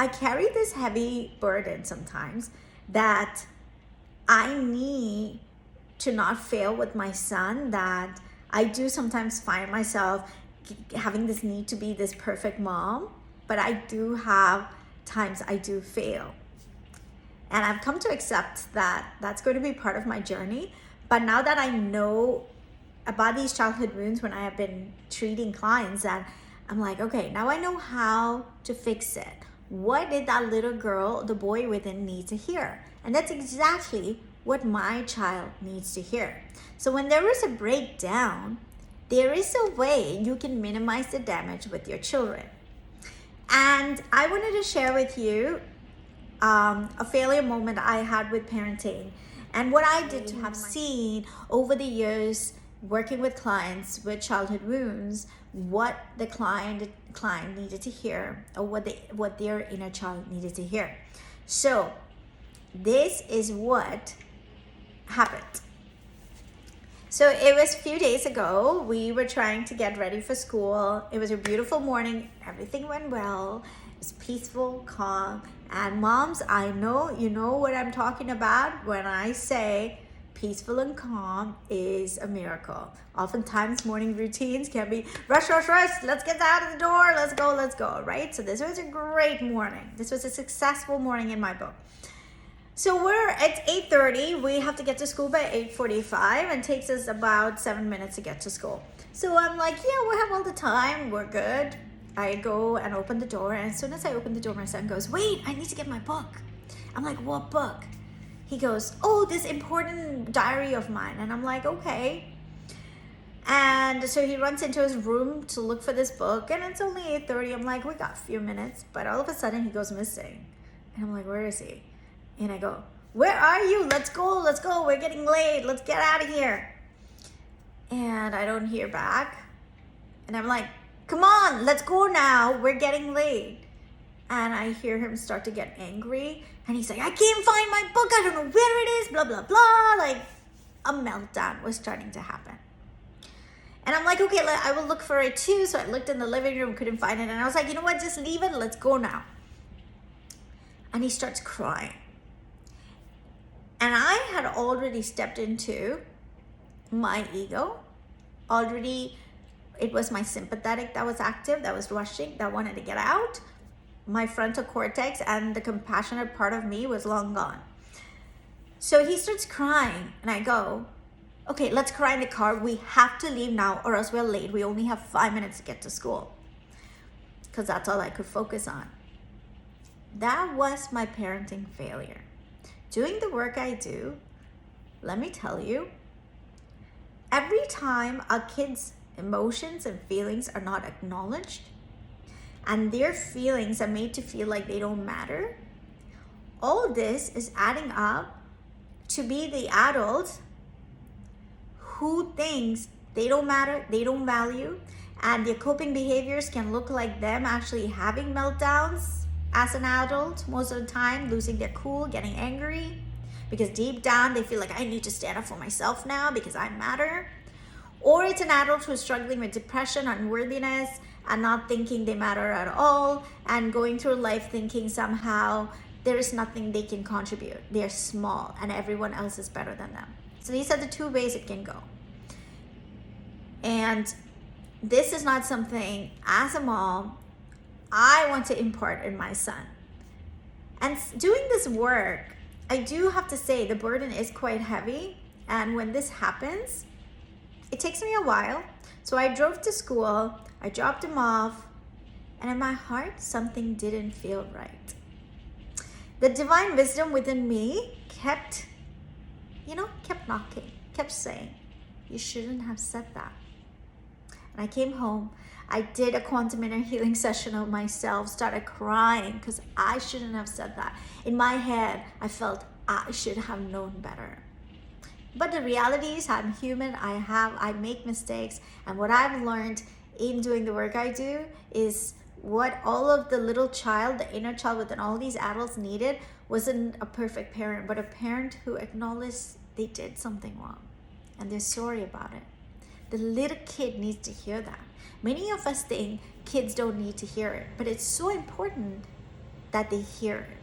I carry this heavy burden sometimes that I need to not fail with my son, that I do sometimes find myself having this need to be this perfect mom, but I do have times I do fail. And I've come to accept that that's going to be part of my journey. But now that I know about these childhood wounds when I have been treating clients, that I'm like, okay, now I know how to fix it. What did that little girl, the boy within, need to hear? And that's exactly what my child needs to hear. So when there is a breakdown, there is a way you can minimize the damage with your children. And I wanted to share with you a failure moment I had with parenting, and what I did to have seen over the years working with clients with childhood wounds, what the client needed to hear, or what their inner child needed to hear. So this is what happened. So it was a few days ago. We were trying to get ready for school. It was a beautiful morning. Everything went well. It was peaceful, calm. And moms, I know you know what I'm talking about when I say peaceful and calm is a miracle. Oftentimes morning routines can be rush, let's get out of the door, let's go, right? So this was a great morning. This was a successful morning in my book. So we're at 8:30. We have to get to school by 8:45, and it takes us about 7 minutes to get to school. So I'm like, yeah, we have all the time. We're good. I go and open the door, and as soon as I open the door, my son goes, wait, I need to get my book. I'm like, what book? He goes, oh, this important diary of mine. And I'm like, okay. And so he runs into his room to look for this book, and it's only 8:30. I'm like, we got a few minutes. But all of a sudden, he goes missing. And I'm like, where is he? And I go, where are you? Let's go. We're getting late. Let's get out of here. And I don't hear back. And I'm like, come on, let's go now. We're getting late. And I hear him start to get angry. And he's like, I can't find my book. I don't know where it is, blah, blah, blah. Like a meltdown was starting to happen. And I'm like, okay, I will look for it too. So I looked in the living room, couldn't find it. And I was like, you know what? Just leave it. Let's go now. And he starts crying. And I had already stepped into my ego. Already, it was my sympathetic that was active, that was rushing, that wanted to get out. My frontal cortex and the compassionate part of me was long gone. So he starts crying, and I go, okay, let's cry in the car. We have to leave now, or else we're late. We only have 5 minutes to get to school. Because that's all I could focus on. That was my parenting failure. Doing the work I do, let me tell you, every time our kids' emotions and feelings are not acknowledged, and their feelings are made to feel like they don't matter, all this is adding up to be the adult who thinks they don't matter, they don't value, and their coping behaviors can look like them actually having meltdowns as an adult most of the time, losing their cool, getting angry, because deep down they feel like I need to stand up for myself now because I matter. Or it's an adult who's struggling with depression, unworthiness, and not thinking they matter at all, and going through life thinking somehow there is nothing they can contribute. They're small and everyone else is better than them. So these are the two ways it can go. And this is not something, as a mom, I want to impart in my son. And doing this work, I do have to say the burden is quite heavy. And when this happens, it takes me a while. So I drove to school, I dropped him off, and in my heart, something didn't feel right. The divine wisdom within me kept knocking, kept saying, you shouldn't have said that. And I came home, I did a quantum inner healing session of myself, started crying because I shouldn't have said that. In my head, I felt I should have known better. But the reality is I'm human, I make mistakes, and what I've learned in doing the work I do is what all of the little child, the inner child within all these adults needed wasn't a perfect parent, but a parent who acknowledged they did something wrong and they're sorry about it. The little kid needs to hear that. Many of us think kids don't need to hear it, but it's so important that they hear it.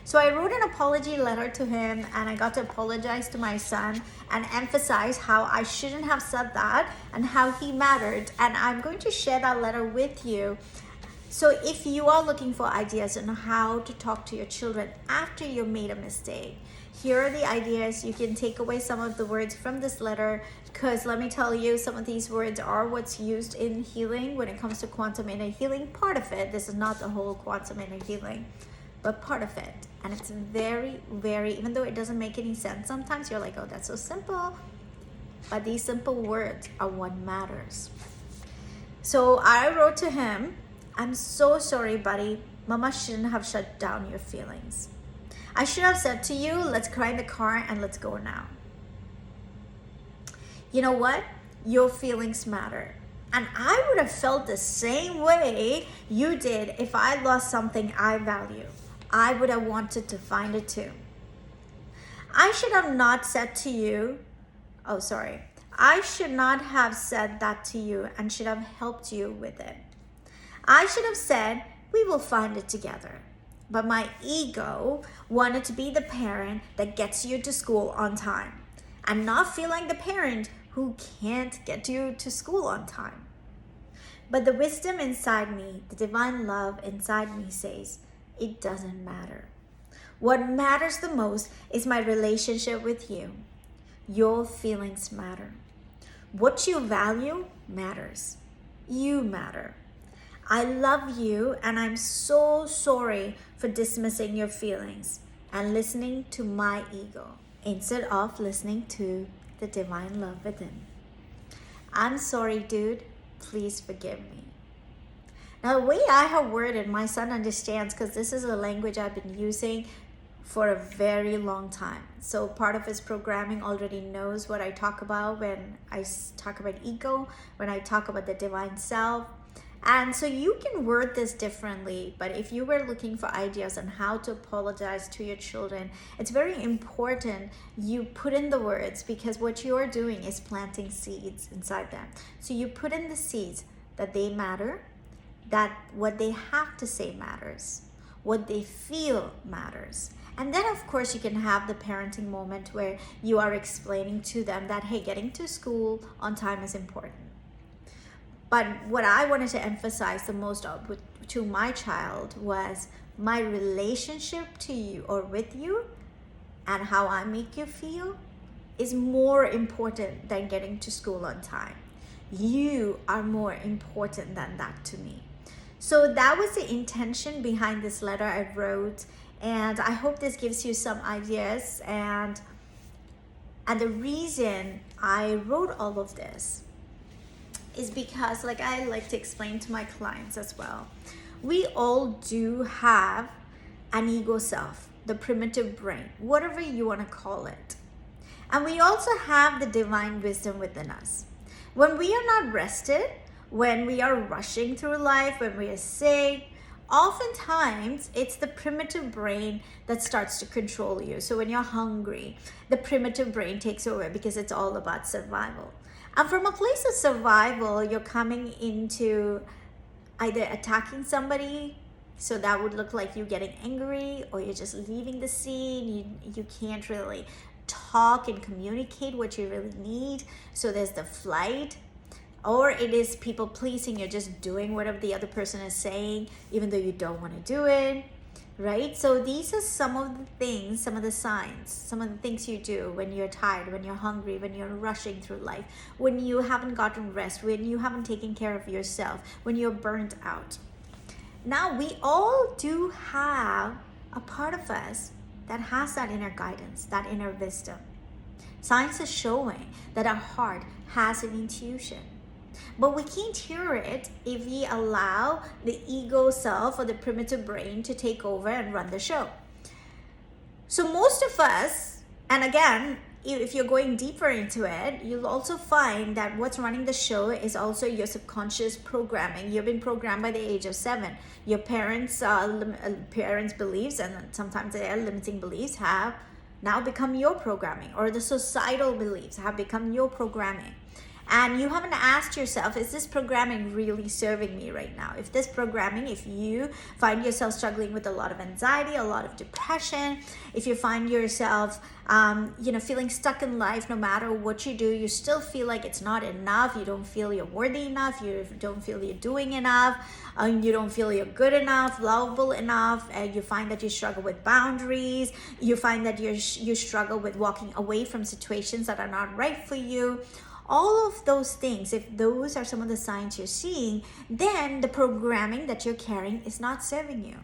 So I wrote an apology letter to him, and I got to apologize to my son and emphasize how I shouldn't have said that and how he mattered. And I'm going to share that letter with you. So if you are looking for ideas on how to talk to your children after you made a mistake, here are the ideas. You can take away some of the words from this letter, because let me tell you, some of these words are what's used in healing when it comes to quantum inner healing. Part of it, this is not the whole quantum inner healing, but part of it. And it's very, very, even though it doesn't make any sense sometimes, you're like, oh, that's so simple. But these simple words are what matters. So I wrote to him, I'm so sorry, buddy. Mama shouldn't have shut down your feelings. I should have said to you, let's cry in the car and let's go now. You know what? Your feelings matter. And I would have felt the same way you did if I lost something I value. I would have wanted to find it too. I should have not said to you, I should not have said that to you and should have helped you with it. I should have said, we will find it together. But my ego wanted to be the parent that gets you to school on time and not feel like the parent who can't get you to school on time. But the wisdom inside me, the divine love inside me says, it doesn't matter. What matters the most is my relationship with you. Your feelings matter. What you value matters. You matter. I love you, and I'm so sorry for dismissing your feelings and listening to my ego instead of listening to the divine love within. I'm sorry, dude. Please forgive me. Now, the way I have worded, my son understands, because this is a language I've been using for a very long time. So part of his programming already knows what I talk about when I talk about ego, when I talk about the divine self. And so you can word this differently, but if you were looking for ideas on how to apologize to your children, it's very important you put in the words, because what you're doing is planting seeds inside them. So you put in the seeds that they matter, that what they have to say matters, what they feel matters. And then of course you can have the parenting moment where you are explaining to them that, hey, getting to school on time is important. But what I wanted to emphasize the most to my child was my relationship to you or with you and how I make you feel is more important than getting to school on time. You are more important than that to me. So that was the intention behind this letter I wrote, and I hope this gives you some ideas. And the reason I wrote all of this is because, like I like to explain to my clients as well, we all do have an ego self, the primitive brain, whatever you want to call it. And we also have the divine wisdom within us. When we are not rested, when we are rushing through life, when we are sick, oftentimes it's the primitive brain that starts to control you. So when you're hungry, the primitive brain takes over because it's all about survival. And from a place of survival, you're coming into either attacking somebody, so that would look like you getting angry, or you're just leaving the scene. You can't really talk and communicate what you really need. So there's the flight. Or it is people pleasing. You're just doing whatever the other person is saying, even though you don't want to do it, right? So these are some of the things, some of the signs, some of the things you do when you're tired, when you're hungry, when you're rushing through life, when you haven't gotten rest, when you haven't taken care of yourself, when you're burnt out. Now, we all do have a part of us that has that inner guidance, that inner wisdom. Science is showing that our heart has an intuition. But we can't hear it if we allow the ego self or the primitive brain to take over and run the show. So most of us, and again, if you're going deeper into it, you'll also find that what's running the show is also your subconscious programming. You've been programmed by the age of 7. Your parents' beliefs and sometimes their limiting beliefs have now become your programming, or the societal beliefs have become your programming. And you haven't asked yourself, is this programming really serving me right now? If this programming, if you find yourself struggling with a lot of anxiety, a lot of depression, if you find yourself feeling stuck in life, no matter what you do, you still feel like it's not enough, you don't feel you're worthy enough, you don't feel you're doing enough, you don't feel you're good enough, lovable enough, and you find that you struggle with boundaries, you find that you struggle with walking away from situations that are not right for you. All of those things, if those are some of the signs you're seeing, then the programming that you're carrying is not serving you.